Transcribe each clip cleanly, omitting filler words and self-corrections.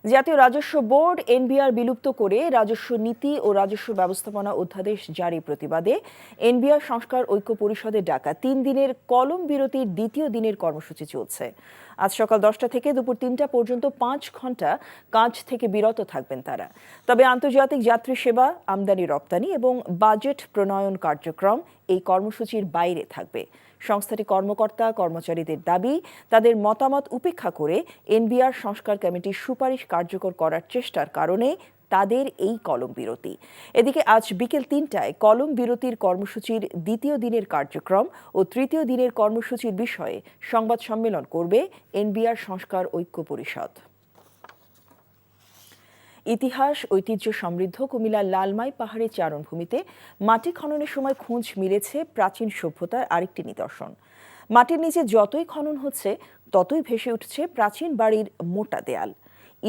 জাতীয় রাজস্ব board NBR বিলুপ্ত করে রাজস্ব নীতি ও রাজস্ব ব্যবস্থাপনা অধ্যাদেশ জারির প্রতিবাদে এনবিআর সংস্কার ঐক্য পরিষদের ডাকা ৩ দিনের কলম বিরতির দ্বিতীয় দিনের কর্মসূচি চলছে। আজ সকাল 10টা থেকে দুপুর 3টা পর্যন্ত 5 ঘন্টা কাজ থেকে বিরত থাকবেন তারা। তবে আন্তর্জাতিক যাত্রী সেবা, আমদানি রপ্তানি এবং বাজেট প্রণয়ন কার্যক্রম এই কর্মসূচির বাইরে থাকবে। সংস্থাটি কর্মকর্তা কর্মচারীদের দাবি, তাদের মতামত উপেক্ষা করে এনবিআর সংস্কার কমিটির সুপারিশ কার্যকর করার চেষ্টার কারণে তাদের এই কলম বিরতি। এদিকে আজ বিকেল 3টায় কলম বিরতির কর্মসূচির দ্বিতীয় দিনের কার্যক্রম ও তৃতীয় দিনের কর্মসূচির বিষয়ে সংবাদ সম্মেলন করবে এনবিআর সংস্কার ঐক্য পরিষদ। ইতিহাস ঐতিহ্য সমৃদ্ধ কুমিল্লার লালমাই পাহাড়ি চারণভূমিতে মাটি খননের সময় খোঁজ মিলেছে প্রাচীন সভ্যতার আরেকটি নিদর্শন। মাটির নিচে যতই খনন হচ্ছে ততই ভেসে উঠছে প্রাচীন বাড়ির মোটা দেয়াল।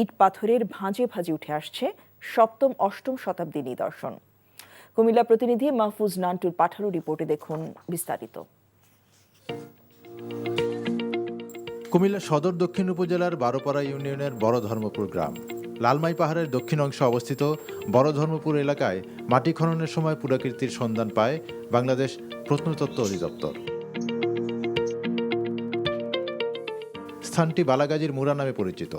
ইট পাথরের ভাঁজে ভাঁজে উঠে আসছে 7ম-8ম শতাব্দীর নিদর্শন। কুমিল্লা প্রতিনিধি মাহফুজ নান্টুর পাঠানো রিপোর্টে দেখুন বিস্তারিত। কুমিল্লা সদর দক্ষিণ উপজেলার বারোপাড়া ইউনিয়নের বড় ধর্মপুর গ্রাম। লালমাই পাহাড়ের দক্ষিণ অংশে অবস্থিত বড় ধর্মপুর এলাকায় মাটি খননের সময় পুরাকীর্তির সন্ধান পায় বাংলাদেশ প্রত্নতত্ত্ব অধিদপ্তর। স্থানটি বালাগাজীর মুড়া নামে পরিচিত।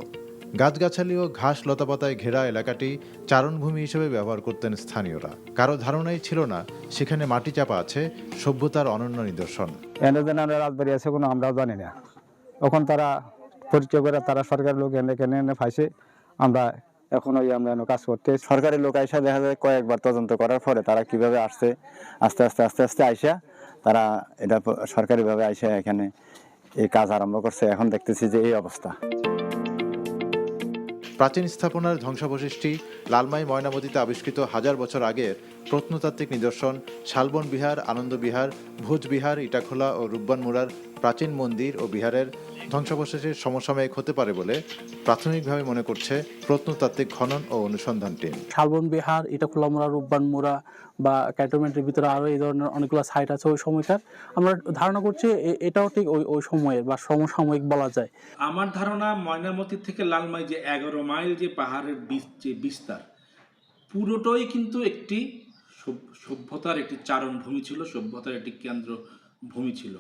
গাছগাছালি ও ঘাস লতাপাতায় ঘেরা এলাকাটি চারণভূমি হিসেবে ব্যবহার করতেন স্থানীয়রা। কারো ধারণাই ছিল না সেখানে মাটি চাপা আছে সভ্যতার অনন্য নিদর্শন। রাজবাড়ি আছে কোনো আমরাও জানি না। তখন তারা পরিচয় করে তারা সরকারি লোক এনে ফাইছে। আমরা এখন আমরা কাজ করতে সরকারি লোক আইসা দেখা যায় কয়েকবার তদন্ত করার পরে তারা কিভাবে আসছে আস্তে আস্তে আইসা তারা এটা সরকারিভাবে আইসা এখানে এই কাজ আরম্ভ করছে। এখন দেখতেছি যে এই অবস্থা। প্রাচীন স্থাপনার ধ্বংসাবশেষটি লালমাই ময়নামতিতে আবিষ্কৃত 1000 বছর আগের প্রত্নতাত্ত্বিক নিদর্শন শালবন বিহার, আনন্দ বিহার, ভোজ বিহার, ইটাখোলা ও রূপবান মুড়ার প্রাচীন মন্দির ও বিহারের ধ্বংসাবশেষের সমসাময়িক হতে পারে বলে প্রাথমিকভাবে মনে করছে প্রত্নতাত্ত্বিক খনন ও অনুসন্ধান টিম। শালবন বিহার, ইটাখোলা মুড়া, রূপবান মুড়া বা ক্যান্টনমেন্টের ভিতরে আরো এই ধরনের অনেকগুলো সাইট আছে ওই সময়কার। আমরা ধারণা করছি এটাও ঠিক ওই সময়ের বা সমসাময়িক বলা যায়। আমার ধারণা ময়নামতি থেকে লালমাই যে 11 মাইল যে পাহাড়ের যে বিস্তার পুরোটাই কিন্তু একটি সভ্যতার একটি চারণভূমি ছিল, সভ্যতার একটি কেন্দ্র ভূমি ছিল।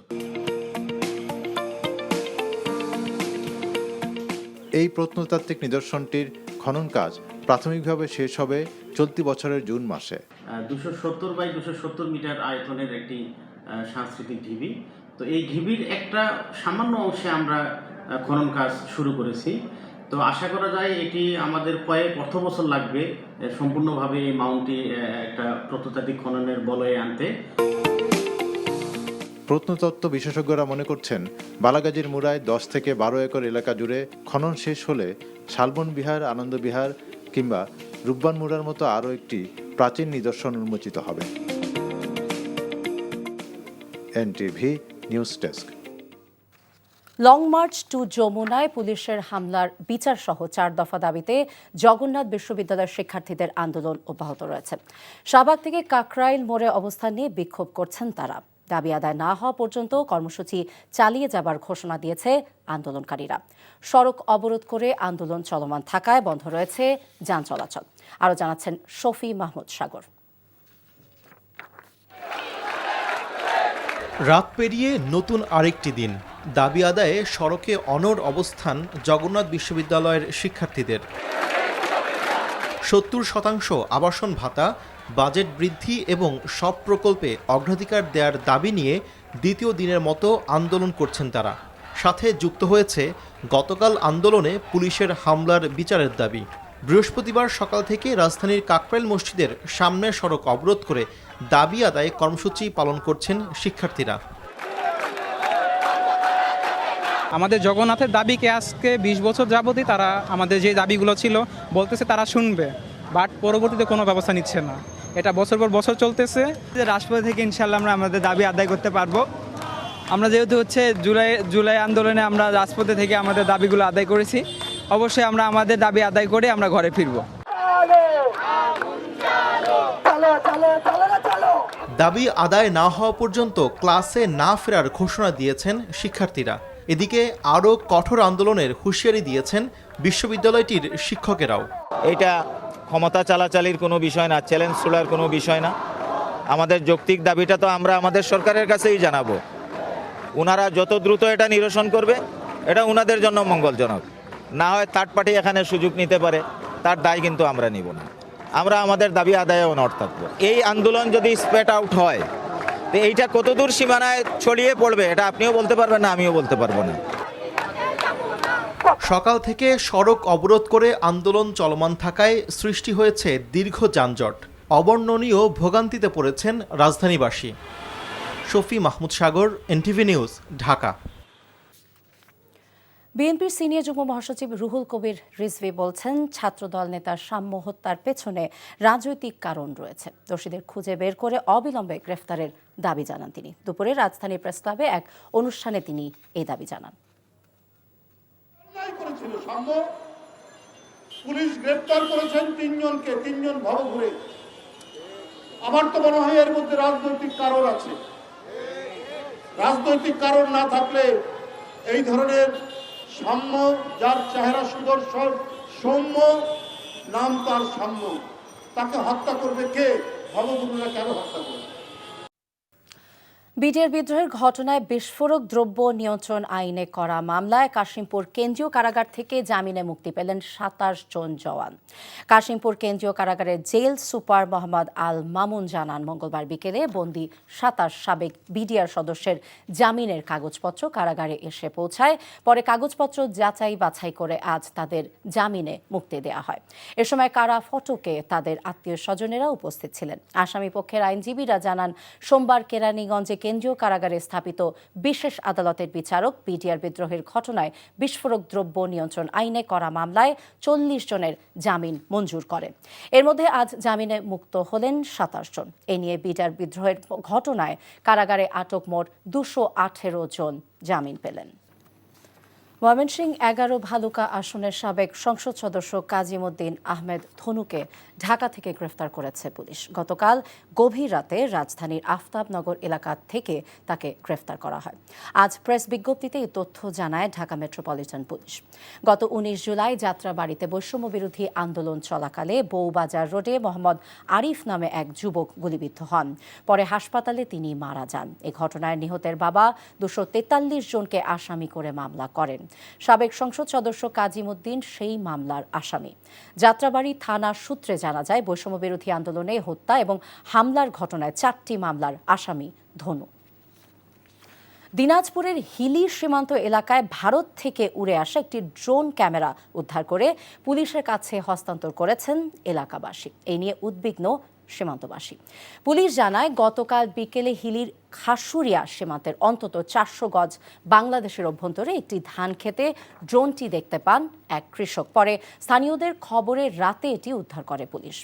এই প্রত্নতাত্ত্বিক নিদর্শনটির খনন কাজ প্রাথমিকভাবে শেষ হবে চলতি বছরের জুন মাসে। 270 বাই 270 মিটার আয়তনের একটি সাংস্কৃতিক ঢিবি। তো এই ঢিবির একটা সামান্য অংশে আমরা খনন কাজ শুরু করেছি। তো আশা করা যায় এটি আমাদের কয়েক বছর লাগবে সম্পূর্ণভাবে এই মাউন্টটি একটা প্রত্নতাত্ত্বিক খননের বলয়ে আনতে। প্রত্নতত্ত্ব বিশেষজ্ঞরা মনে করছেন বালাগাজীর মুড়ায় 10 থেকে 12 একর এলাকা জুড়ে খনন শেষ হলে শালবন বিহার, আনন্দ বিহার কিংবা রূপবান মুড়ার মতো আরও একটি প্রাচীন নিদর্শন উন্মোচিত হবে। NTV news desk. Long march to যমুনায় পুলিশের হামলার বিচার সহ 4 দফা দাবিতে জগন্নাথ বিশ্ববিদ্যালয়ের শিক্ষার্থীদের আন্দোলন অব্যাহত রয়েছে। শাহবাগ থেকে কাকরাইল মোড়ে অবস্থান নিয়ে বিক্ষোভ করছেন তারা। দাবি আদায় না হওয়া পর্যন্ত কর্মসূচি চালিয়ে যাবার ঘোষণা দিয়েছে আন্দোলনকারীরা। সড়ক অবরোধ করে আন্দোলন চলমান থাকায় বন্ধ রয়েছে যান চলাচল। আরও জানাচ্ছেন শফি মাহমুদ সাগর। রাত পেরিয়ে নতুন আরেকটি দিন, দাবি আদায়ে সড়কে অনড় অবস্থান জগন্নাথ বিশ্ববিদ্যালয়ের শিক্ষার্থীদের। 70% আবাসন ভাতা, বাজেট বৃদ্ধি এবং সব প্রকল্পে অগ্রাধিকার দেওয়ার দাবি নিয়ে দ্বিতীয় দিনের মতো আন্দোলন করছেন তারা। সাথে যুক্ত হয়েছে গতকাল আন্দোলনে পুলিশের হামলার বিচারের দাবি। বৃহস্পতিবার সকাল থেকে রাজধানীর কাকরাইল মসজিদের সামনে সড়ক অবরোধ করে দাবি আদায়ে কর্মসূচি পালন করছেন শিক্ষার্থীরা। আমাদের জগন্নাথের দাবিকে আজকে 20 বছর যাবতই তারা আমাদের যে দাবিগুলো ছিল বলতেছে তারা শুনবে, বাট পরবর্তীতে কোনো ব্যবস্থা নিচ্ছে না। এটা বছর পর বছর চলতেছে। রাজপথ থেকে ইনশাল্লাহ আমরা আমাদের দাবি আদায় করতে পারবো। আমরা যেহেতু জুলাই আন্দোলনে আমরা রাজপথে থেকে আমাদের দাবিগুলো আদায় করেছি, অবশ্যই আমরা আমাদের দাবি আদায় করে আমরা ঘরে ফিরবো। দাবি আদায় না হওয়া পর্যন্ত ক্লাসে না ফেরার ঘোষণা দিয়েছেন শিক্ষার্থীরা। এদিকে আরও কঠোর আন্দোলনের হুঁশিয়ারি দিয়েছেন বিশ্ববিদ্যালয়টির শিক্ষকেরাও। এইটা ক্ষমতা চালাচালির কোনো বিষয় না, চ্যালেঞ্জ তোলার কোনো বিষয় না। আমাদের যৌক্তিক দাবিটা তো আমরা আমাদের সরকারের কাছেই জানাবো। ওনারা যত দ্রুত এটা নিরসন করবে এটা ওনাদের জন্য মঙ্গলজনক। না হয় থার্ড পার্টি এখানে সুযোগ নিতে পারে, তার দায় কিন্তু আমরা নিব না। আমরা আমাদের দাবি আদায়ে অনড় থাকবো। এই আন্দোলন যদি স্প্রেড আউট হয় তো এইটা কতদূর সীমানায় ছড়িয়ে পড়বে এটা আপনিও বলতে পারবেন না, আমিও বলতে পারবো না। সকাল থেকে সড়ক অবরোধ করে আন্দোলন চলমান থাকায় সৃষ্টি হয়েছে দীর্ঘ যানজট। অবর্ণনীয় ভোগান্তিতে পড়েছেন রাজধানীবাসী। শফি মাহমুদ সাগর, এনটিভি নিউজ, ঢাকা। বিএনপির সিনিয়র যুগ্ম মহাসচিব রুহুল কবির রিজভী বলছেন, ছাত্রদল নেতা সাম্য হত্যার পেছনে রাজনৈতিক কারণ রয়েছে। দোষীদের খুঁজে বের করে অবিলম্বে গ্রেফতারের দাবি জানান তিনি। দুপুরে রাজধানী প্রেস ক্লাবে এক অনুষ্ঠানে তিনি এই দাবি জানান। পুলিশ গ্রেফতার করেছেন 3 জনকে, 3 জন ভবঘুরে। আমার তো মনে হয় এর মধ্যে রাজনৈতিক কারণ আছে। রাজনৈতিক কারণ না থাকলে এই ধরনের সাম্য, যার চেহারা সুদর্শন, সৌম্য, নাম তার সাম্য, তাকে হত্যা করবে কে? ভবঘুরেরা কেন হত্যা করবে? বিডিআর বিদ্রোহের ঘটনায় বিস্ফোরক দ্রব্য নিয়ন্ত্রণ আইনে করা মামলায় কাশিমপুর কেন্দ্রীয় কারাগার থেকে জামিনে মুক্তি পেলেন 27 জন জওয়ান। কাশিমপুর কেন্দ্রীয় কারাগারের জেল সুপার মোহাম্মদ আল মামুন জানান, মঙ্গলবার বিকেলে বন্দী 27 সাবেক বিডিআর সদস্যের জামিনের কাগজপত্র কারাগারে এসে পৌঁছায়। পরে কাগজপত্র যাচাই বাছাই করে আজ তাদের জামিনে মুক্তি দেওয়া হয়। এ সময় কারা ফটকে তাদের আত্মীয় স্বজনেরা উপস্থিত ছিলেন। আসামি পক্ষের আইনজীবীরা জানান, সোমবার কেরানীগঞ্জে কেন্দ্রীয় কারাগারে স্থাপিত বিশেষ আদালতের বিচারক বিডিআর বিদ্রোহের ঘটনায় বিস্ফোরক দ্রব্য নিয়ন্ত্রণ আইনে করা মামলায় 40 জনের জামিন মঞ্জুর করে। এর মধ্যে আজ জামিনে মুক্ত হলেন 27 জন। এ নিয়ে বিডিআর বিদ্রোহের ঘটনায় কারাগারে আটক মোট 218 জন জামিন পেলেন। ময়মনসিংহ 11 ভালুকা আসনের সাবেক সংসদ সদস্য কাজিমউদ্দিন আহমেদ ধনুকে ঢাকা থেকে গ্রেফতার করেছে পুলিশ। গতকাল গভীর রাতে রাজধানীর আফতাবনগর এলাকা থেকে তাকে গ্রেফতার করা হয়। আজ প্রেস বিজ্ঞপ্তিতে এই তথ্য জানায় ঢাকা মেট্রোপলিটন পুলিশ। গত 19 জুলাই যাত্রাবাড়িতে বৈষম্য বিরোধী আন্দোলন চলাকালে বউবাজার রোডে মোহাম্মদ আরিফ নামে এক যুবক গুলিবিদ্ধ হন। পরে হাসপাতালে তিনি মারা যান। এ ঘটনায় নিহতের বাবা 243 জনকে আসামি করে মামলা করেন। সাবেক সংসদ সদস্য কাজিমউদ্দিন সেই মামলার আসামি। যাত্রাবাড়ি থানা সূত্রে জানা যায়, বৈষম্য বিরোধী আন্দোলনে হত্যা এবং হামলার ঘটনায় 4টি মামলার আসামি ধনু। দিনাজপুরের হিলি সীমান্ত এলাকায় ভারত থেকে উড়ে আসা একটি ড্রোন ক্যামেরা উদ্ধার করে পুলিশের কাছে হস্তান্তর করেছেন এলাকাবাসী। এই নিয়ে উদ্বিগ্ন সীমান্তবাসী। পুলিশ জানায়, গতকাল বিকেলে হিলির খাসুরিয়া সীমান্তের অন্তত 400 গজ বাংলাদেশের অভ্যন্তরে একটি ধান খেতে ড্রোনটি দেখতে পান এক কৃষক। পরে স্থানীয়দের খবরে রাতে এটি উদ্ধার করে পুলিশ।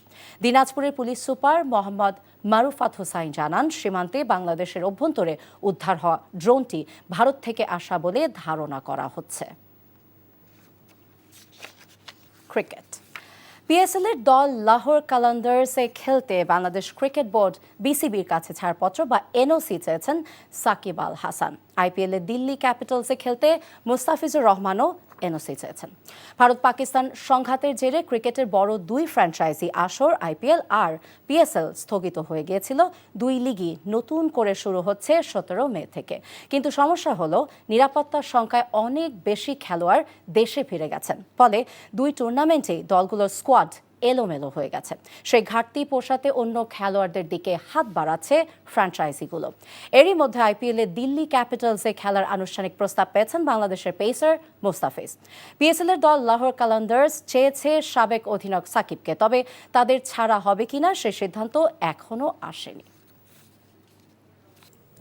দিনাজপুরের পুলিশ সুপার মোহাম্মদ মারুফাত হোসাইন জানান, সীমান্তে বাংলাদেশের অভ্যন্তরে উদ্ধার হওয়া ড্রোনটি ভারত থেকে আসা বলে ধারণা করা হচ্ছে। ক্রিকেট। পিএসএল এর দল লাহোর কালান্দার্সে খেলতে বাংলাদেশ ক্রিকেট বোর্ড বিসিবির কাছে ছাড়পত্র বা এনওসি চেয়েছেন সাকিব আল হাসান। আইপিএল এ দিল্লি ক্যাপিটালসে খেলতে মুস্তাফিজুর রহমানও এনওসি চেয়েছেন। ভারত পাকিস্তান সংঘাতের জেরে ক্রিকেটের বড় 2 ফ্র্যাঞ্চাইজি আসর আইপিএল আর পিএসএল স্থগিত হয়ে গিয়েছিল। 2 লিগই নতুন করে শুরু হচ্ছে 17 মে থেকে। কিন্তু সমস্যা হলো, নিরাপত্তার সংখ্যায় অনেক বেশি খেলোয়াড় দেশে ফিরে গেছেন। ফলে 2 টুর্নামেন্টেই দলগুলোর স্কোয়াড এলোমেলো হয়ে গেছে। সেই ঘাটতি পোষাতে অন্য খেলোয়াড়দের দিকে হাত বাড়াচ্ছে ফ্র্যাঞ্চাইজিগুলো। এরই মধ্যে আইপিএলে দিল্লি ক্যাপিটালসে খেলার আনুষ্ঠানিক প্রস্তাব পেয়েছেন বাংলাদেশের পেসার মুস্তাফিজ। পিএসএল এর দল লাহোর কালান্দার্স চেয়েছে সাবেক অধিনায়ক সাকিবকে, তবে তাদের ছাড়া হবে কিনা সে সিদ্ধান্ত এখনো আসেনি।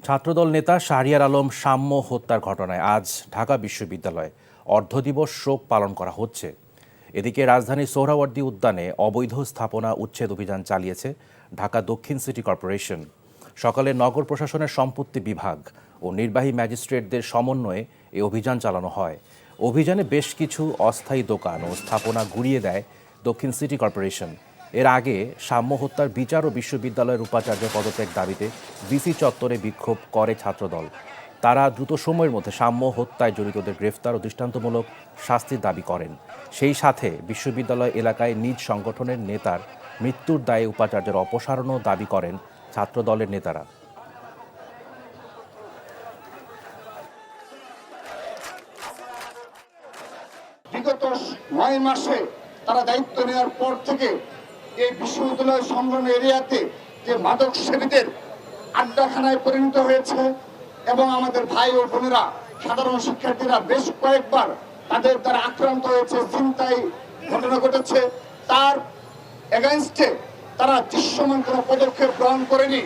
ছাত্রদল নেতা শাহরিয়ার আলম সাম্য হত্যার ঘটনায় আজ ঢাকা বিশ্ববিদ্যালয়ে অর্ধদিবস শোক পালন করা হচ্ছে। এদিকে রাজধানীর সোহরাওয়ার্দী উদ্যানে অবৈধ স্থাপনা উচ্ছেদ অভিযান চালিয়েছে ঢাকা দক্ষিণ সিটি কর্পোরেশন। সকালে নগর প্রশাসনের সম্পত্তি বিভাগ ও নির্বাহী ম্যাজিস্ট্রেটদের সমন্বয়ে এই অভিযান চালানো হয়। অভিযানে বেশ কিছু অস্থায়ী দোকান ও স্থাপনা গুড়িয়ে দেয় দক্ষিণ সিটি কর্পোরেশন। এর আগে সাম্য হত্যার বিচার ও বিশ্ববিদ্যালয়ের উপাচার্য পদত্যাগ দাবিতে ডিসি চত্বরে বিক্ষোভ করে ছাত্রদল। তারা দ্রুত সময়ের মধ্যে সাম্য হত্যায় জড়িতদের গ্রেফতার ও দৃষ্টান্তমূলক শাস্তির দাবি করেন। সেই সাথে বিশ্ববিদ্যালয় এলাকায় নিজ সংগঠনের নেতার মৃত্যুর দায়ে উপাচার্যের অপসারণও দাবি করেন ছাত্রদলের নেতারা। বিগত 9 মাসে তারা দায়িত্ব নেওয়ার পর থেকে এই বিশ্ববিদ্যালয় সংলগ্ন এরিয়াতে যে মাদক সেবীদের আড্ডাখানায় পরিণত হয়েছে এবং আমাদের ভাই ও বোনেরা সাধারণ শিক্ষার্থীরা বেশ কয়েকবার তাদের দ্বারা আক্রান্ত হয়েছে, ছিনতাই ঘটনা ঘটেছে, তার এগেইনস্টে তারা দৃশ্যমান কোনো পদক্ষেপ গ্রহণ করেনি।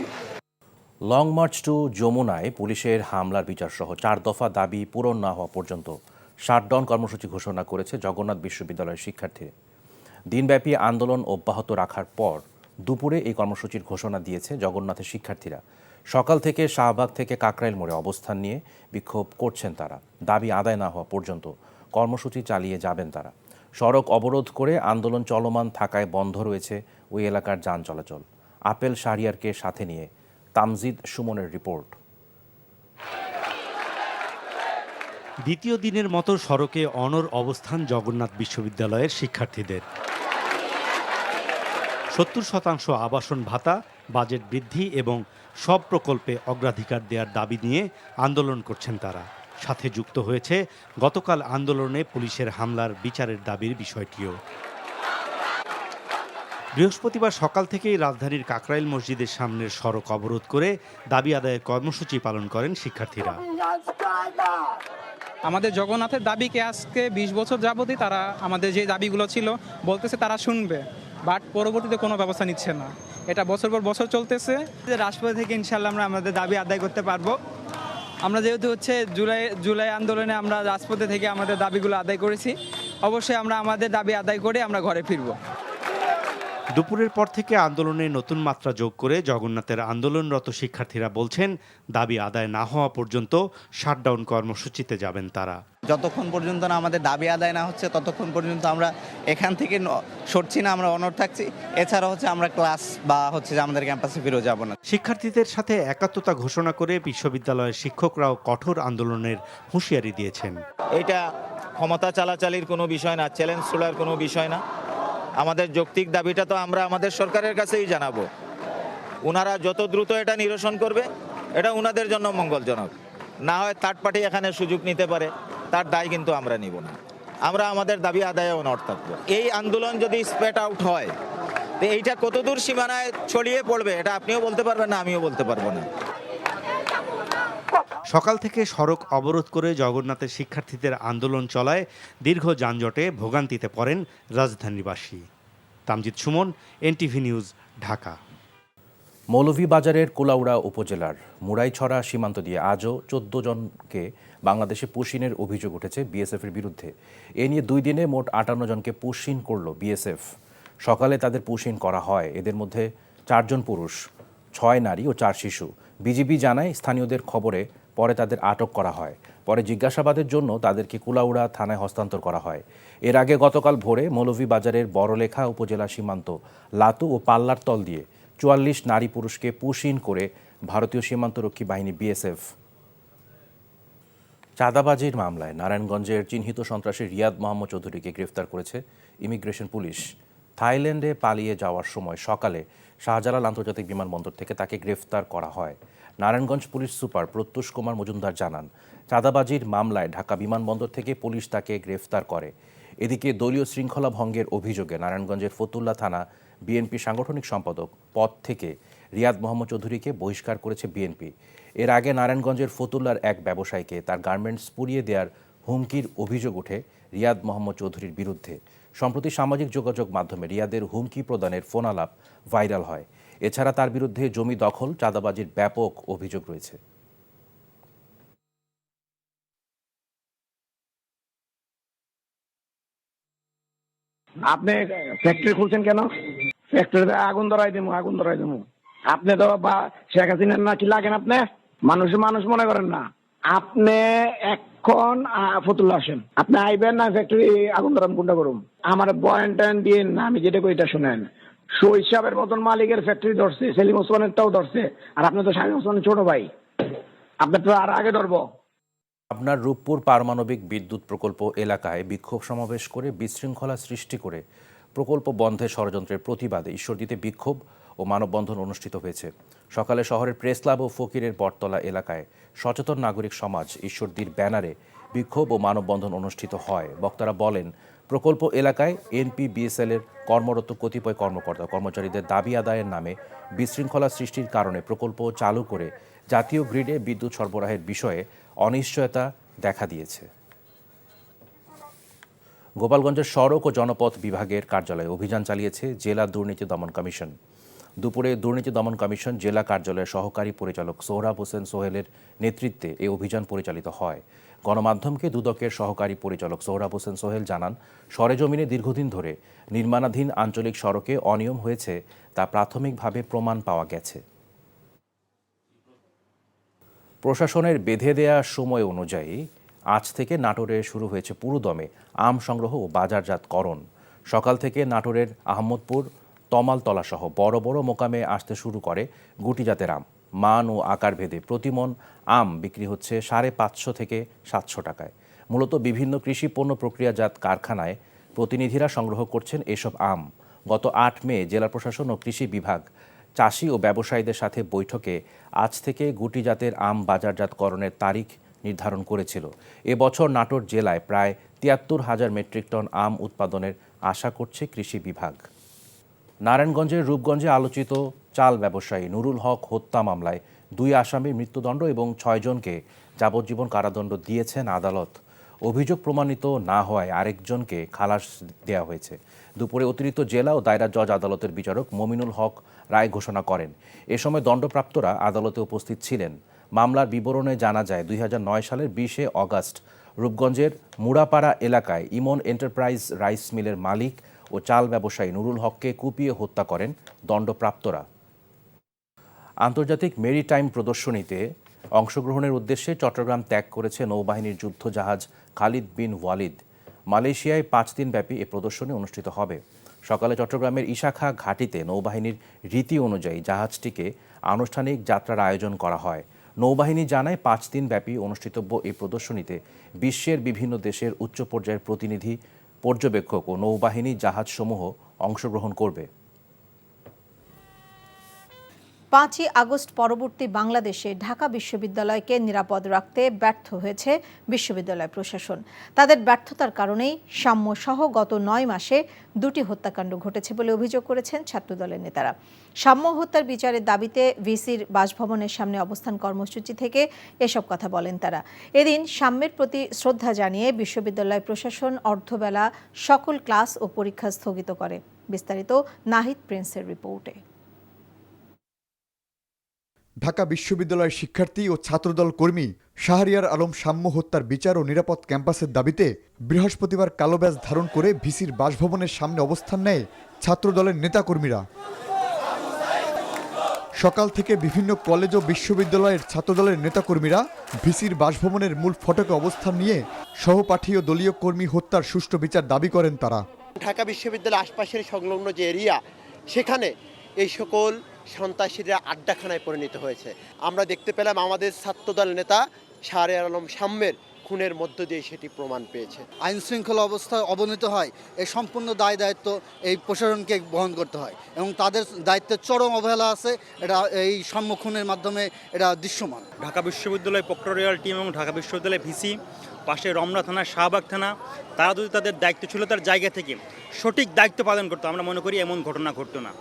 লং মার্চ টু যমুনায় পুলিশের হামলার বিচার সহ 4 দফা দাবি পূরণ না হওয়া পর্যন্ত শাটডাউন কর্মসূচি ঘোষণা করেছে জগন্নাথ বিশ্ববিদ্যালয়ের শিক্ষার্থীরা। দিনব্যাপী আন্দোলন অব্যাহত রাখার পর দুপুরে এই কর্মসূচির ঘোষণা দিয়েছে জগন্নাথের শিক্ষার্থীরা। সকাল থেকে শাহবাগ থেকে কাকরাইল মোড়ে অবস্থান নিয়ে বিক্ষোভ করছেন তারা। দাবি আদায় না হওয়া পর্যন্ত কর্মসূচি চালিয়ে যাবেন তারা। সড়ক অবরোধ করে আন্দোলন চলমান থাকায় বন্ধ রয়েছে ওই এলাকার যান চলাচল। আপেল শাহরিয়ারকে সাথে নিয়ে তামজিদ সুমনের রিপোর্ট। দ্বিতীয় দিনের মতো সড়কে অনড় অবস্থান জগন্নাথ বিশ্ববিদ্যালয়ের শিক্ষার্থীদের। 70% আবাসন ভাতা, বাজেট বৃদ্ধি এবং সব প্রকল্পে অগ্রাধিকার দেওয়ার দাবি নিয়ে আন্দোলন করছেন তারা। সাথে যুক্ত হয়েছে গতকাল আন্দোলনে পুলিশের হামলার বিচারের দাবির বিষয়টিও। বৃহস্পতিবার সকাল থেকেই রাজধানীর কাকরাইল মসজিদের সামনের সড়ক অবরোধ করে দাবি আদায়ের কর্মসূচি পালন করেন শিক্ষার্থীরা। আমাদের জগন্নাথের দাবিকে আজকে 20 বছর যাবতই তারা আমাদের যে দাবিগুলো ছিল বলতেছে তারা শুনবে, বাট পরবর্তীতে কোনো ব্যবস্থা নিচ্ছে না। এটা বছর পর বছর চলতেছে। রাজপথ থেকে ইনশাল্লাহ আমরা আমাদের দাবি আদায় করতে পারবো। আমরা যেহেতু জুলাই আন্দোলনে আমরা রাজপথে থেকে আমাদের দাবিগুলো আদায় করেছি, অবশ্যই আমরা আমাদের দাবি আদায় করে আমরা ঘরে ফিরবো। দুপুরের পর থেকে আন্দোলনে নতুন মাত্রা যোগ করে জগন্নাথের আন্দোলনরত শিক্ষার্থীরা বলছেন দাবি আদায় না হওয়া পর্যন্ত শাটডাউন কর্মসূচিতে যাবেন তারা। যতক্ষণ পর্যন্ত না আমাদের দাবি আদায় না হচ্ছে ততক্ষণ পর্যন্ত আমরা এখান থেকে সরছি না, আমরা অনড় থাকছি। এছাড়া আমরা ক্লাস বা আমাদের ক্যাম্পাসে ফিরেও যাব না। শিক্ষার্থীদের সাথে একাত্মতা ঘোষণা করে বিশ্ববিদ্যালয়ের শিক্ষকরাও কঠোর আন্দোলনের হুঁশিয়ারি দিয়েছেন। এটা ক্ষমতা চালাচালির কোনো বিষয় না, চ্যালেঞ্জ তোলার কোনো বিষয় না। আমাদের যৌক্তিক দাবিটা তো আমরা আমাদের সরকারের কাছেই জানাবো। ওনারা যত দ্রুত এটা নিরসন করবে এটা ওনাদের জন্য মঙ্গলজনক। না হয় থার্ড পার্টি এখানে সুযোগ নিতে পারে, তার দায় কিন্তু আমরা নিব না। আমরা আমাদের দাবি আদায়ে অনড় থাকবো। এই আন্দোলন যদি স্প্রেড আউট হয় তো এইটা কতদূর সীমানায় ছড়িয়ে পড়বে এটা আপনিও বলতে পারবেন না, আমিও বলতে পারবো না। সকাল থেকে সড়ক অবরোধ করে জগন্নাথের শিক্ষার্থীদের আন্দোলন চলায় দীর্ঘ যানজটে ভোগান্তিতে পড়েন রাজধানীবাসী। Tamjid Sumon, NTV news, Dhaka. মৌলভীবাজারের কুলাউড়া উপজেলার মুরাইছড়া সীমান্ত দিয়ে আজও 14 জনকে বাংলাদেশে পুশিনের অভিযোগ উঠেছে বিএসএফের বিরুদ্ধে। এ নিয়ে 2 দিনে মোট 58 জনকে পুশিন করল বিএসএফ। সকালে তাদের পুশিন করা হয়। এদের মধ্যে 4 জন পুরুষ, 6 নারী ও 4 শিশু। বিজিবি জানায় স্থানীয়দের খবরে পরে তাদের আটক করা হয়। পরে জিজ্ঞাসাবাদের জন্য তাদেরকে কুলাউড়া থানায় হস্তান্তর করা হয়। এর আগে গতকাল ভোরে মৌলভীবাজারের বড়লেখা উপজেলা সীমান্ত লাতু ও পাল্লারতল দিয়ে 44 নারী পুরুষকে পুশিন করে ভারতীয় সীমান্তরক্ষী বাহিনী বিএসএফ। চাঁদাবাজির মামলায় নারায়ণগঞ্জের চিহ্নিত সন্ত্রাসী রিয়াদ মোহাম্মদ চৌধুরীকে গ্রেফতার করেছে ইমিগ্রেশন পুলিশ। থাইল্যান্ডে পালিয়ে যাওয়ার সময় সকালে শাহজালাল আন্তর্জাতিক বিমানবন্দর থেকে তাকে গ্রেফতার করা হয়। নারায়ণগঞ্জ পুলিশ সুপার প্রত্যুষ কুমার মজুমদার জানান, চাঁদাবাজির মামলায় ঢাকা বিমানবন্দর থেকে পুলিশ তাকে গ্রেফতার করে। এদিকে দলীয় শৃঙ্খলা ভঙ্গের অভিযোগে নারায়ণগঞ্জের ফতুল্লা থানা বিএনপি সাংগঠনিক সম্পাদক পদ থেকে রিয়াদ মোহাম্মদ চৌধুরীকে বহিষ্কার করেছে বিএনপি। এর আগে নারায়ণগঞ্জের ফতুল্লার এক ব্যবসায়ীকে তার গার্মেন্টস পুড়িয়ে দেওয়ার হুমকির অভিযোগ ওঠে রিয়াদ মোহাম্মদ চৌধুরীর বিরুদ্ধে। সম্প্রতি সামাজিক যোগাযোগ মাধ্যমে রিয়াদের হুমকি প্রদানের ফোনালাপ ভাইরাল হয়। এছাড়া তার বিরুদ্ধে জমি দখল, চাঁদাবাজির ব্যাপক অভিযোগ রয়েছে। আপনি ফ্যাক্টরি খুলছেন কেন? ফ্যাক্টরিতে আগুন ধরাই দেবো। আপনি তো শেখ হাসিনার নাকি লাগেন? আপনি মানুষ মনে করেন না। আপনি এখন ফতুল্লা আসেন, আপনি আইবেন না ফ্যাক্টরি আগুন ধরাম কোনটা করুন? আমার বয়ান টয়ান দিয়ে না, আমি যেটা কই এটা শুনেন। শৈশবের মতন মালিকের ফ্যাক্টরি ধরছে, সেলিম ওসমানেরটাও ধরছে, আর আপনি তো শামীম ওসমানের ছোট ভাই। আপনার তো আর আগে ধরবো। আপনার রূপপুর পারমাণবিক বিদ্যুৎ প্রকল্প এলাকায় বিক্ষোভ সমাবেশ করে বিশৃঙ্খলা সৃষ্টি করে প্রকল্প বন্ধের ষড়যন্ত্রের প্রতিবাদে ঈশ্বরদীতে বিক্ষোভ ও মানববন্ধন অনুষ্ঠিত হয়েছে। সকালে শহরের প্রেস ক্লাব ও ফকিরের বটতলা এলাকায় সচেতন নাগরিক সমাজ ঈশ্বরদীর ব্যানারে বিক্ষোভ ও মানববন্ধন অনুষ্ঠিত হয়। বক্তারা বলেন, প্রকল্প এলাকায় এনপিবিএসএল এর কর্মরত কতিপয় কর্মকর্তা কর্মচারীদের দাবি আদায়ের নামে বিশৃঙ্খলা সৃষ্টির কারণে প্রকল্প চালু করে জাতীয় গ্রিডে বিদ্যুৎ সরবরাহের বিষয়ে অনিশ্চয়তা দেখা দিয়েছে। গোপালগঞ্জের সড়ক ও জনপথ বিভাগের কার্যালয়ে অভিযান চালিয়েছে জেলা দুর্নীতি দমন কমিশন। দুপুরে দুর্নীতি দমন কমিশন জেলা কার্যালয়ের সহকারী পরিচালক সোহরাব হোসেন সোহেলের নেতৃত্বে এই অভিযান পরিচালিত হয়। গণমাধ্যমকে দুদকের সহকারী পরিচালক সোহরাব হোসেন সোহেল জানান, সরেজমিনে দীর্ঘদিন ধরে নির্মাণাধীন আঞ্চলিক সড়কে অনিয়ম হয়েছে তা প্রাথমিকভাবে প্রমাণ পাওয়া গেছে। প্রশাসনের বেঁধে দেয়া সময় অনুযায়ী আজ থেকে নাটোরে শুরু হয়েছে পুরোদমে আম সংগ্রহ ও বাজারজাতকরণ। সকাল থেকে নাটোরের আহমদপুর, তমালতলা সহ বড় বড় মোকামে আসতে শুরু করে গুটি জাতের আম। মান ও আকার ভেদে প্রতিমন আম বিক্রি হচ্ছে 550 থেকে 700 টাকায়। মূলত বিভিন্ন কৃষি পণ্য প্রক্রিয়াজাত কারখানায় প্রতিনিধিরা সংগ্রহ করছেন এসব আম। গত 8 মে জেলা প্রশাসন ও কৃষি বিভাগ চাষি ও ব্যবসায়ীদের সাথে বৈঠকে আজ থেকে গুটি জাতের আম বাজারজাতকরণের তারিখ নির্ধারণ করেছিল। এবছর নাটোর জেলায় প্রায় 73,000 মেট্রিক টন আম উৎপাদনের আশা করছে কৃষি বিভাগ। নারায়ণগঞ্জের রূপগঞ্জে আলোচিত চাল ব্যবসায়ী নুরুল হক হত্যা মামলায় 2 আসামির মৃত্যুদণ্ড এবং 6 জনকে যাবজ্জীবন কারাদণ্ড দিয়েছেন আদালত। অভিযোগ প্রমাণিত না হওয়ায় আরেকজনকে খালাস দেওয়া হয়েছে। দুপুরে অতিরিক্ত জেলা ও দায়রা জজ আদালতের বিচারক মমিনুল হক রায় ঘোষণা করেন। এ সময় দণ্ডপ্রাপ্তরা আদালতে উপস্থিত ছিলেন। মামলার বিবরণে জানা যায়, 2009 সালের 20 অগাস্ট রূপগঞ্জের মুড়াপাড়া এলাকায় ইমন এন্টারপ্রাইজ রাইস মিলের মালিক ও চাল ব্যবসায়ী নুরুল হককে কুপিয়ে হত্যা করেন দণ্ডপ্রাপ্তরা। আন্তর্জাতিক মেরিটাইম প্রদর্শনীতে অংশগ্রহণের উদ্দেশ্যে চট্টগ্রাম ত্যাগ করেছে নৌবাহিনীর যুদ্ধজাহাজ খালিদ বিন ওয়ালিদ। মালয়েশিয়ায় 5 দিনব্যাপী এ প্রদর্শনী অনুষ্ঠিত হবে। সকালে চট্টগ্রামের ইশাখা ঘাটিতে নৌবাহিনীর রীতি অনুযায়ী জাহাজটিকে আনুষ্ঠানিক যাত্রার আয়োজন করা হয়। নৌবাহিনী জানায়, 5 দিনব্যাপী অনুষ্ঠিতব্য এই প্রদর্শনীতে বিশ্বের বিভিন্ন দেশের উচ্চ পর্যায়ের প্রতিনিধি, পর্যবেক্ষক ও নৌবাহিনী জাহাজসমূহ অংশগ্রহণ করবে। 5ই আগস্ট পরবর্তী বাংলাদেশে ঢাকা বিশ্ববিদ্যালয়কে নিরাপদ রাখতে ব্যর্থ হয়েছে বিশ্ববিদ্যালয় প্রশাসন। তাদের ব্যর্থতার কারণেই সাম্যসহ গত 9 মাসে 2টি হত্যাকাণ্ড ঘটেছে বলে অভিযোগ করেছেন ছাত্রদলের নেতারা। সাম্য হত্যার বিচারের দাবিতে ভিসির বাসভবনের সামনে অবস্থান কর্মসূচি থেকে এসব কথা বলেন তারা। এদিন সাম্যের প্রতি শ্রদ্ধা জানিয়ে বিশ্ববিদ্যালয় প্রশাসন অর্ধবেলা সকল ক্লাস ও পরীক্ষা স্থগিত করে। বিস্তারিত নাহিদ প্রিন্সের রিপোর্টে। ঢাকা বিশ্ববিদ্যালয়ের শিক্ষার্থী ও ছাত্রদল কর্মী শাহরিয়ার আলম সাম্য হত্যার বিচার ও নিরাপদ ক্যাম্পাসের দাবিতে বৃহস্পতিবার কালো ব্যাজ ধারণ করে ভিসির বাসভবনের সামনে অবস্থান নেয় ছাত্রদলের নেতাকর্মীরা। সকাল থেকে বিভিন্ন কলেজ ও বিশ্ববিদ্যালয়ের ছাত্রদলের নেতাকর্মীরা ভিসির বাসভবনের মূল ফটকে অবস্থান নিয়ে সহপাঠী ও দলীয় কর্মী হত্যার সুষ্ঠু বিচার দাবি করেন তারা। ঢাকা বিশ্ববিদ্যালয়ের আশপাশের সংলগ্ন যে এরিয়া, সেখানে এই সকল সন্ত্রাসীরা আড্ডাখানায় পরিণত হয়েছে। আমরা দেখতে পেলাম আমাদের ছাত্রদল নেতা শাহরিয়ার আলম সাম্যের খুনের মধ্য দিয়ে সেটি প্রমাণ পেয়েছে। আইন শৃঙ্খলা অবস্থায় অবনতি হয়, এই সম্পূর্ণ দায় দায়িত্ব এই প্রশাসনকে বহন করতে হয় এবং তাদের দায়িত্বের চরম অবহেলা আছে। এটা এই সাম্য খুনের মাধ্যমে এটা দৃশ্যমান। ঢাকা বিশ্ববিদ্যালয় প্রক্টোরিয়াল টিম এবং ঢাকা বিশ্ববিদ্যালয় ভিসি, পাশে রমনা থানা, শাহবাগ থানা, তারা যদি তাদের দায়িত্বশীলতার জায়গা থেকে সঠিক দায়িত্ব পালন করতো, আমরা মনে করি এমন ঘটনা ঘটতো না।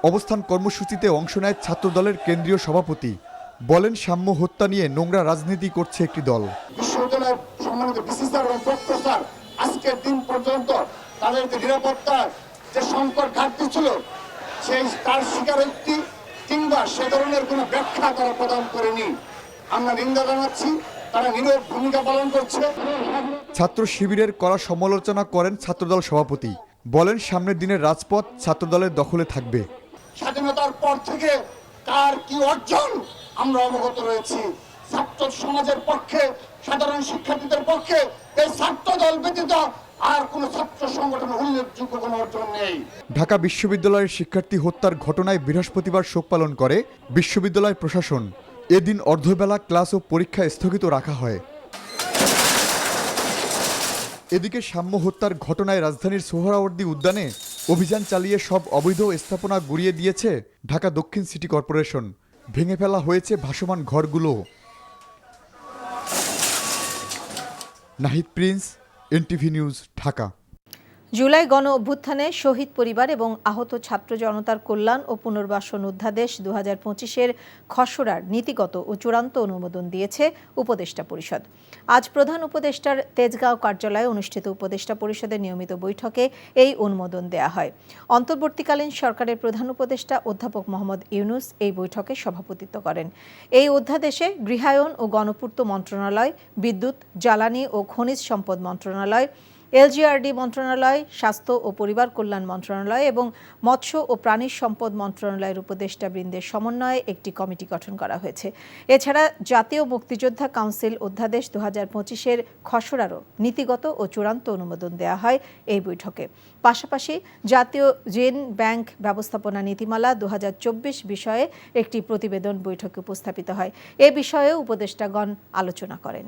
অবস্থান কর্মসূচিতে অংশ নেয় ছাত্রদলের কেন্দ্রীয় সভাপতি। বলেন, সাম্য হত্যা নিয়ে নোংরা রাজনীতি করছে একটি দল। বিশ্ববিদ্যালয়ের সম্মানিত ভিসি স্যার এবং প্রফেসর আজকের দিন পর্যন্ত তাদের যে নিরাপত্তার যে সংকট ঘাটতি ছিল, সেই তার স্বীকারোক্তি কিংবা সে ধরনের কোনো ব্যাখ্যা তারা প্রদান করেনি। আমরা নিন্দা জানাচ্ছি, তারা নীরব ভূমিকা পালন করছে। ছাত্র শিবিরের কড়া সমালোচনা করেন ছাত্রদল সভাপতি। বলেন, সামনের দিনের রাজপথ ছাত্রদলের দখলে থাকবে। স্বাধীনতার পর থেকে কার কি অর্জন আমরা অবগত রয়েছি। ছাত্র সমাজের পক্ষে, সাধারণ শিক্ষার্থীদের পক্ষে এই ছাত্র দল ব্যতীত আর কোনো ছাত্র সংগঠনের উল্লেখযোগ্য কোনো অর্জন নেই। ঢাকা বিশ্ববিদ্যালয়ের শিক্ষার্থী হত্যার ঘটনায় বৃহস্পতিবার শোক পালন করে বিশ্ববিদ্যালয় প্রশাসন। এদিন অর্ধবেলা ক্লাস ও পরীক্ষা স্থগিত রাখা হয়। এদিকে সাম্য হত্যার ঘটনায় রাজধানীর সোহরাওয়ার্দী উদ্যানে অভিযান চালিয়ে সব অবৈধ স্থাপনা গুড়িয়ে দিয়েছে ঢাকা দক্ষিণ সিটি কর্পোরেশন। ভেঙে ফেলা হয়েছে ভাসমান ঘরগুলো। Nahid Prince, NTV news, Dhaka. July গণ অভ্যুত্থানে শহীদ পরিবার এবং আহত ছাত্র জনতার কল্যাণ ও পুনর্বাসন অধ্যাদেশ 2025-এর খসড়ার নীতিগত ও চূড়ান্ত অনুমোদন দিয়েছে উপদেষ্টা পরিষদ। আজ প্রধান উপদেষ্টার তেজগাঁও কার্যালয়ে অনুষ্ঠিত উপদেষ্টা পরিষদের নিয়মিত বৈঠকে এই অনুমোদন দেয়া হয়। অন্তর্বর্তীকালীন সরকারের প্রধান উপদেষ্টা অধ্যাপক মোহাম্মদ ইউনুস এই বৈঠকে সভাপতিত্ব করেন। এই অধ্যাদেশে গৃহায়ন ও গণপূর্ত মন্ত্রণালয়, বিদ্যুৎ, জ্বালানি ও খনিজ সম্পদ মন্ত্রণালয়, এলজিআরডি মন্ত্রণালয়, স্বাস্থ্য ও পরিবার কল্যাণ মন্ত্রণালয় এবং মৎস্য ও প্রাণী সম্পদ মন্ত্রণালয়ের উপদেষ্টাবৃন্দের সমন্বয়ে একটি কমিটি গঠন করা হয়েছে। এছাড়া জাতীয় মুক্তিযোদ্ধা কাউন্সিল অধ্যাদেশ 2025-এর খসড়ারও নীতিগত ও চূড়ান্ত অনুমোদন দেওয়া হয় এই বৈঠকে। পাশাপাশি জাতীয় ঋণ ব্যাংক ব্যবস্থাপনা নীতিমালা 2024 বিষয়ে একটি প্রতিবেদন বৈঠকে উপস্থাপিত হয়। এ বিষয়েও উপদেষ্টাগণ আলোচনা করেন।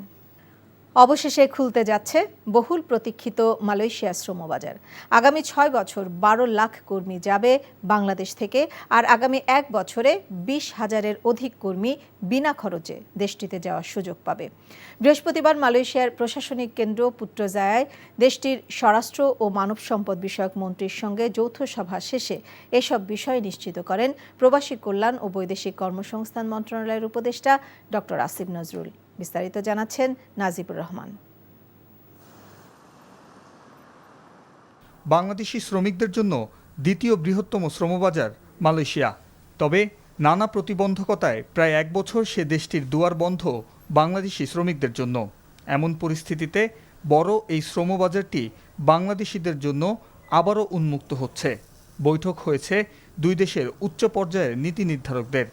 অবশেষে খুলতে যাচ্ছে বহুল প্রতীক্ষিত মালয়েশিয়া শ্রমবাজার। আগামী 6 বছর 12 লাখ কর্মী যাবে বাংলাদেশ থেকে, আর আগামী 1 বছরে 20,000-এর অধিক কর্মী বিনা খরচে দেশটিতে যাওয়ার সুযোগ পাবে। বৃহস্পতিবার মালয়েশিয়ার প্রশাসনিক কেন্দ্র পুত্রজায়ায় দেশটির স্বরাষ্ট্র ও মানব সম্পদ বিষয়ক মন্ত্রীর সঙ্গে যৌথ সভা শেষে এসব বিষয় নিশ্চিত করেন প্রবাসী কল্যাণ ও বৈদেশিক কর্মসংস্থান মন্ত্রণালয়ের উপদেষ্টা ডক্টর আসিফ নজরুল। বিস্তারিত জানাচ্ছেন নাজিবুর রহমান। বাংলাদেশি শ্রমিকদের জন্য দ্বিতীয় বৃহত্তম শ্রমবাজার মালয়েশিয়া। তবে নানা প্রতিবন্ধকতায় প্রায় 1 বছর সে দেশটির দুয়ার বন্ধ বাংলাদেশি শ্রমিকদের জন্য। এমন পরিস্থিতিতে বড় এই শ্রমবাজারটি বাংলাদেশিদের জন্য আবারও উন্মুক্ত হচ্ছে। বৈঠক হয়েছে দুই দেশের উচ্চ পর্যায়ের নীতি নির্ধারকদের।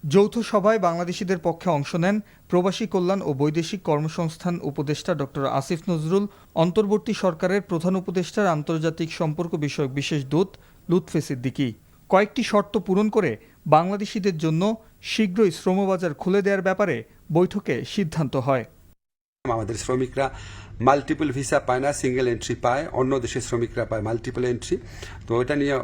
যৌথ সভায় বাংলাদেশিদের পক্ষে অংশ নেন প্রবাসী কল্যাণ ও বৈদেশিক কর্মসংস্থান উপদেষ্টা ডক্টর আসিফ নজরুল, অন্তর্বর্তী সরকারের প্রধান উপদেষ্টার আন্তর্জাতিক সম্পর্ক বিষয়ক বিশেষ দূত লুৎফে সিদ্দিকী। কয়েকটি শর্ত পূরণ করে বাংলাদেশিদের জন্য শীঘ্রই শ্রমবাজার খুলে দেওয়ার ব্যাপারে বৈঠকে সিদ্ধান্ত হয়। আমাদের শ্রমিকরা মাল্টিপল ভিসা পায় না, সিঙ্গেল এন্ট্রি পায়। অন্য দেশের শ্রমিকরা পায় মাল্টিপল এন্ট্রি। তো এটা নিয়ে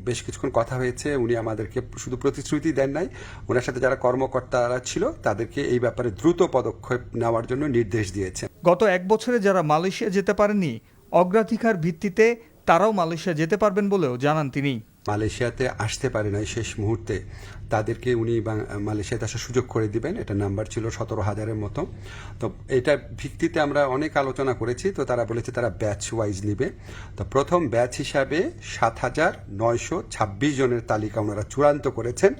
বেশ কিছুক্ষণ কথা হয়েছে। উনি আমাদেরকে শুধু প্রতিশ্রুতি দেন নাই, ওনার সাথে যারা কর্মকর্তারা ছিল তাদেরকে এই ব্যাপারে দ্রুত পদক্ষেপ নেওয়ার জন্য নির্দেশ দিয়েছেন। গত 1 বছরে যারা মালয়েশিয়া যেতে পারেননি, অগ্রাধিকার ভিত্তিতে তারাও মালয়েশিয়া যেতে পারবেন বলেও জানান তিনি। মালয়েশিয়াতে আসতে পারে নাই শেষ মুহূর্তে, তাদেরকে উনি মালয়েশিয়াতে আসার সুযোগ করে দিবেন। এটা নাম্বার ছিল 17,000-এর মতো। তো এটা ভিত্তিতে আমরা অনেক আলোচনা করেছি। তো তারা বলেছে তারা ব্যাচ ওয়াইজ নিবে। তো প্রথম ব্যাচ হিসাবে 7,926 জনের তালিকা ওনারা চূড়ান্ত করেছেন।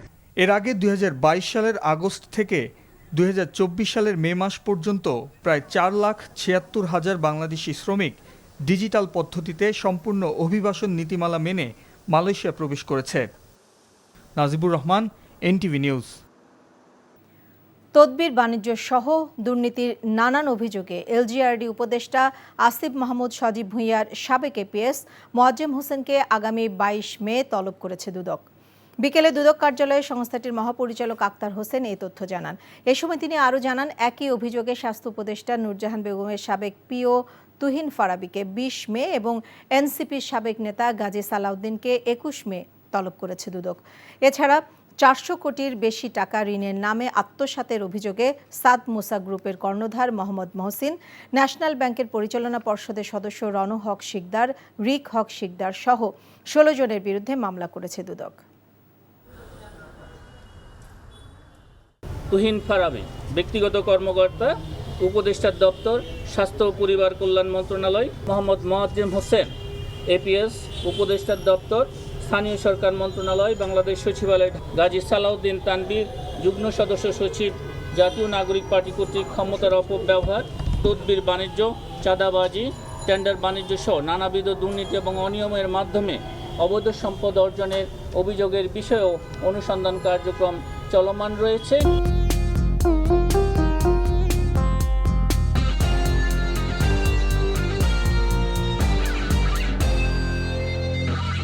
এর আগে 2022 সালের আগস্ট থেকে 2024 সালের মে মাস পর্যন্ত প্রায় 4,76,000 বাংলাদেশি শ্রমিক ডিজিটাল পদ্ধতিতে সম্পূর্ণ অভিবাসন নীতিমালা মেনে মালয়েশিয়া প্রবেশ করেছে। Najibur Rahman, NTV news. তদবির বাণিজ্য সহ দুর্নীতির নানান অভিযোগে এলজিআরডি উপদেষ্টা আসিফ মাহমুদ সজীব ভুঁইয়ার সাবেক এপিএস মোয়াজ্জেম হোসেনকে আগামী 22 মে তলব করেছে দুদক। বিকেলে দুদক কার্যালয়ে সংস্থাটির মহাপরিচালক আক্তার হোসেন এই তথ্য জানান। এ সময় তিনি আরও জানান, একই অভিযোগে স্বাস্থ্য উপদেষ্টা নূরজাহান বেগমের সাবেক পিও তুহিন ফারাবিকে 20 মে এবং এনসিপির সাবেক নেতা গাজী সালাউদ্দিনকে 21 মে তলব করেছে দুদক। এছাড়া 400 কোটির বেশি টাকা ঋণের নামে আত্মসাতের অভিযোগে সাদ মুসা গ্রুপের কর্ণধার মোহাম্মদ মহসিন, ন্যাশনাল ব্যাংকের পরিচালনা পর্ষদের সদস্য রনু হক শিকদার, রিক হক শিকদার সহ 16 জনের বিরুদ্ধে মামলা করেছে দুদক। তুহিন ফারাবি ব্যক্তিগত কর্মকর্তা, উপদেষ্টার দপ্তর, স্বাস্থ্য ও পরিবার কল্যাণ মন্ত্রণালয়। মোহাম্মদ মোয়াজ্জেম হোসেন এপিএস, উপদেষ্টার দপ্তর, স্থানীয় সরকার মন্ত্রণালয়, বাংলাদেশ সচিবালয়। গাজী সালাউদ্দিন তানবীর, যুগ্ম সদস্য সচিব, জাতীয় নাগরিক পার্টি কর্তৃক ক্ষমতার অপব্যবহার, তদবির বাণিজ্য, চাঁদাবাজি, টেন্ডার বাণিজ্য সহ নানাবিধ দুর্নীতি এবং অনিয়মের মাধ্যমে অবৈধ সম্পদ অর্জনের অভিযোগের বিষয়েও অনুসন্ধান কার্যক্রম চলমান রয়েছে।